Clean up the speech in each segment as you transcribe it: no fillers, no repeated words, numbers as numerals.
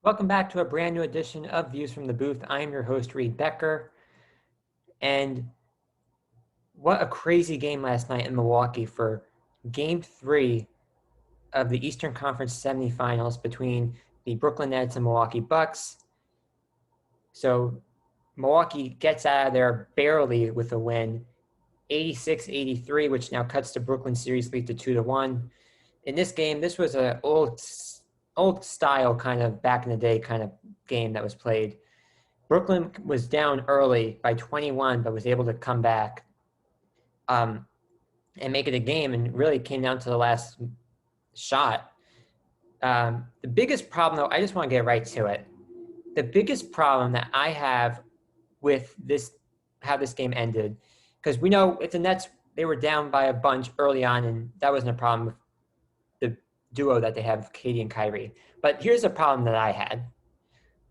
Welcome back to a brand new edition of Views from the Booth. I am your host, Reed Becker. And what a crazy game last night in Milwaukee for Game 3 of the Eastern Conference Semifinals between the Brooklyn Nets and Milwaukee Bucks. So Milwaukee gets out of there barely with a win, 86-83, which now cuts the Brooklyn series lead to 2-1. In this game, this was an old style kind of back in the day kind of game that was played. Brooklyn was down early by 21, but was able to come back and make it a game, and really came down to the last shot. The biggest problem, though, I just want to get right to it. The biggest problem that I have with this, how this game ended, because we know if the Nets, they were down by a bunch early on, and that wasn't a problem with the duo that they have, Katie and Kyrie. But here's the problem that I had.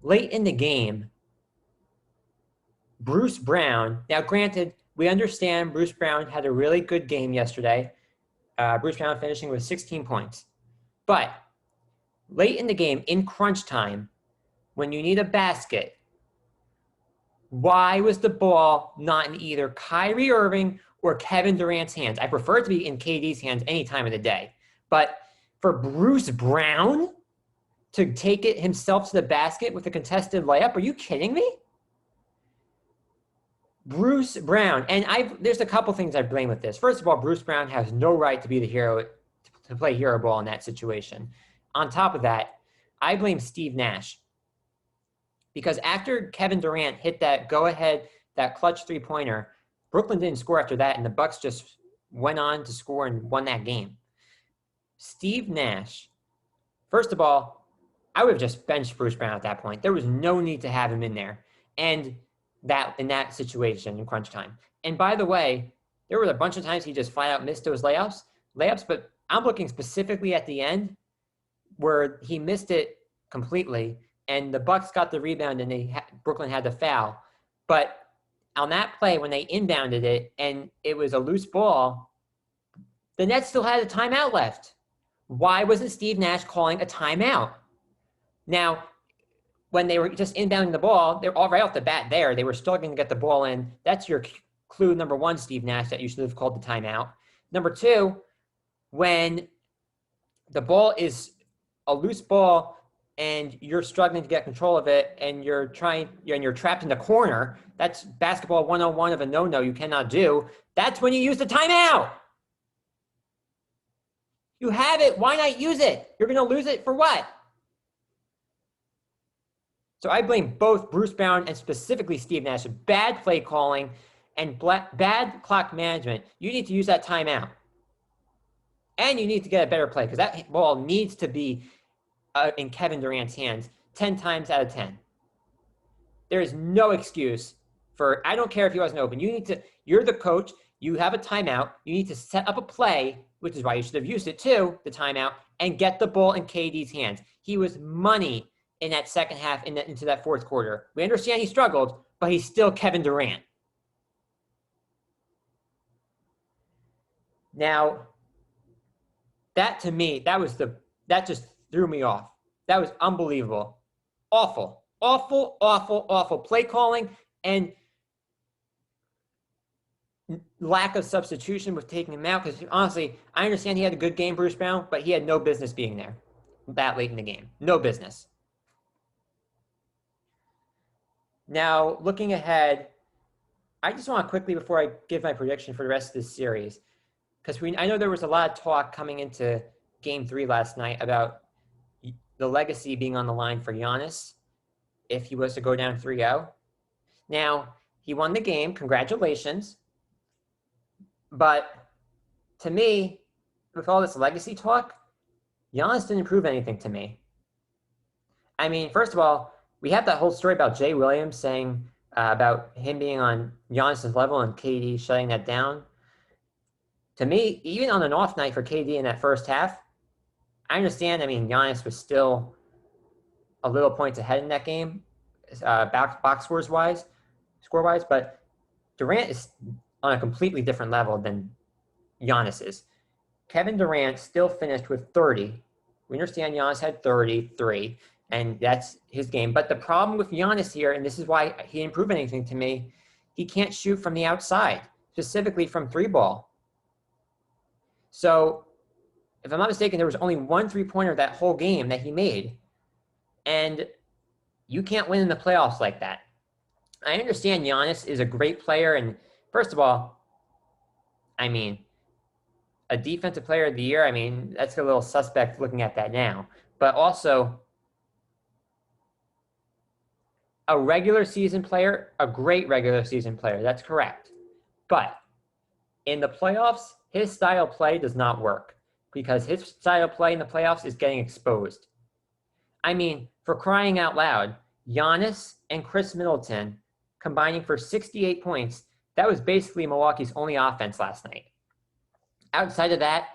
Late in the game, Bruce Brown, now granted, we understand Bruce Brown had a really good game yesterday. Bruce Brown finishing with 16 points. But late in the game, in crunch time, when you need a basket, why was the ball not in either Kyrie Irving or Kevin Durant's hands? I prefer it to be in KD's hands any time of the day. But for Bruce Brown to take it himself to the basket with a contested layup, are you kidding me? Bruce Brown, and there's a couple things I blame with this. First of all, Bruce Brown has no right to be the hero, to play hero ball in that situation. On top of that, I blame Steve Nash. Because after Kevin Durant hit that go-ahead, that clutch three-pointer, Brooklyn didn't score after that, and the Bucks just went on to score and won that game. Steve Nash, first of all, I would have just benched Bruce Brown at that point. There was no need to have him in there. And that in that situation in crunch time. And by the way, there were a bunch of times he just flat out missed those layups, but I'm looking specifically at the end where he missed it completely, and the Bucks got the rebound, and Brooklyn had the foul. But on that play, when they inbounded it and it was a loose ball, the Nets still had a timeout left. Why wasn't Steve Nash calling a timeout? Now, when they were just inbounding the ball, they're all right off the bat there. They were struggling to get the ball in. That's your clue number one, Steve Nash, that you should have called the timeout. Number two, when the ball is a loose ball and you're struggling to get control of it and you're trapped in the corner, that's basketball 101 of a no-no you cannot do. That's when you use the timeout. You have it. Why not use it? You're going to lose it for what? So I blame both Bruce Brown and specifically Steve Nash. Bad play calling and bad clock management. You need to use that timeout. And you need to get a better play because that ball needs to be in Kevin Durant's hands 10 times out of 10. There is no excuse for, I don't care if he wasn't open. You're the coach. You have a timeout. You need to set up a play, which is why you should have used it too, the timeout, and get the ball in KD's hands. He was money in that second half, into that fourth quarter. We understand he struggled, but he's still Kevin Durant. Now, that to me, that just threw me off. That was unbelievable. Awful, awful, awful, awful play calling and lack of substitution with taking him out. Because honestly, I understand he had a good game, Bruce Brown, but he had no business being there that late in the game. No business. Now, looking ahead, I just want to quickly, before I give my prediction for the rest of this series, because I know there was a lot of talk coming into Game 3 last night about the legacy being on the line for Giannis if he was to go down 3-0. Now, he won the game. Congratulations. But to me, with all this legacy talk, Giannis didn't prove anything to me. I mean, first of all, we have that whole story about Jay Williams saying about him being on Giannis's level and KD shutting that down. To me, even on an off night for KD in that first half, I understand. I mean, Giannis was still a little points ahead in that game, box score-wise, but Durant is on a completely different level than Giannis is. Kevin Durant still finished with 30. We understand Giannis had 33. and that's his game. But the problem with Giannis here, and this is why he didn't prove anything to me, he can't shoot from the outside, specifically from three ball. So if I'm not mistaken, there was only one three-pointer that whole game that he made. And you can't win in the playoffs like that. I understand Giannis is a great player. And first of all, I mean, a defensive player of the year, I mean, that's a little suspect looking at that now. But also, a regular season player, a great regular season player. That's correct. But in the playoffs, his style of play does not work because his style of play in the playoffs is getting exposed. I mean, for crying out loud, Giannis and Chris Middleton combining for 68 points, that was basically Milwaukee's only offense last night. Outside of that,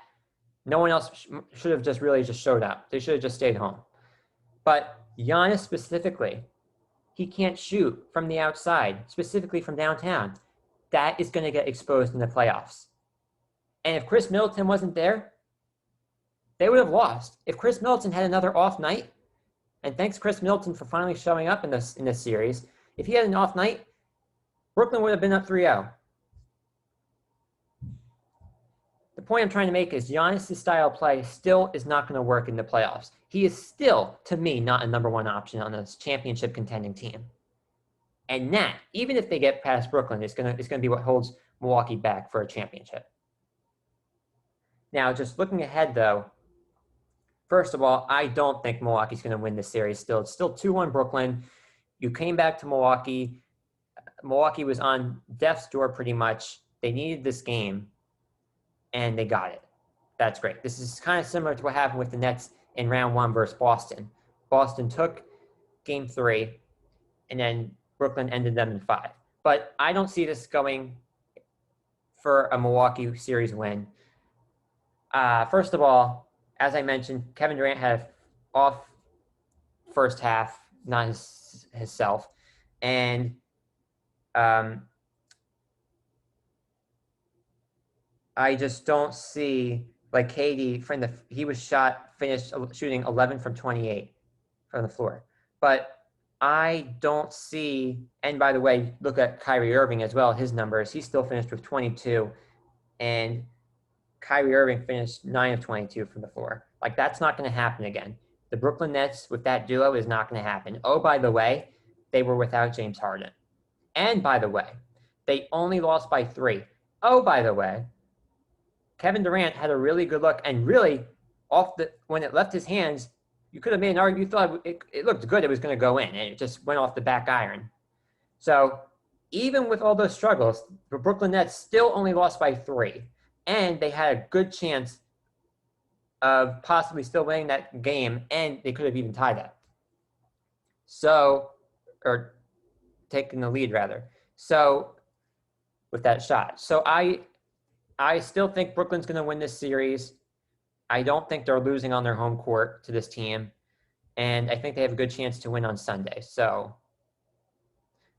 no one else should have just really just showed up. They should have just stayed home. But Giannis specifically, he can't shoot from the outside, specifically from downtown. That is going to get exposed in the playoffs. And if Chris Middleton wasn't there, they would have lost. If Chris Middleton had another off night, and thanks Chris Middleton for finally showing up in this series, if he had an off night, Brooklyn would have been up 3-0. The point I'm trying to make is Giannis' style of play still is not going to work in the playoffs. He is still, to me, not a number one option on this championship contending team. And that, even if they get past Brooklyn, is going to be what holds Milwaukee back for a championship. Now, just looking ahead, though, first of all, I don't think Milwaukee's going to win this series still. It's still 2-1 Brooklyn. You came back to Milwaukee. Milwaukee was on death's door pretty much. They needed this game, and they got it. That's great. This is kind of similar to what happened with the Nets in round one versus Boston. Boston took game 3, and then Brooklyn ended them in 5. But I don't see this going for a Milwaukee series win. First of all, as I mentioned, Kevin Durant had an off first half, not himself. And I just don't see, like KD, he finished shooting 11 from 28 from the floor. But I don't see, and by the way, look at Kyrie Irving as well, his numbers. He still finished with 22, and Kyrie Irving finished 9 of 22 from the floor. Like, that's not going to happen again. The Brooklyn Nets with that duo is not going to happen. Oh, by the way, they were without James Harden. And by the way, they only lost by 3. Oh, by the way, Kevin Durant had a really good look, and really, when it left his hands, you could have made an argument. You thought it looked good. It was going to go in, and it just went off the back iron. So even with all those struggles, the Brooklyn Nets still only lost by 3, and they had a good chance of possibly still winning that game, and they could have even tied that. So, or taking the lead rather. So with that shot. So I still think Brooklyn's going to win this series. I don't think they're losing on their home court to this team. And I think they have a good chance to win on Sunday. So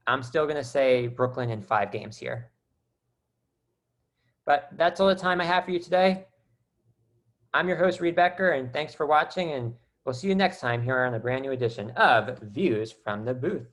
I'm still going to say Brooklyn in 5 games here. But that's all the time I have for you today. I'm your host, Reed Becker, and thanks for watching. And we'll see you next time here on a brand new edition of Views from the Booth.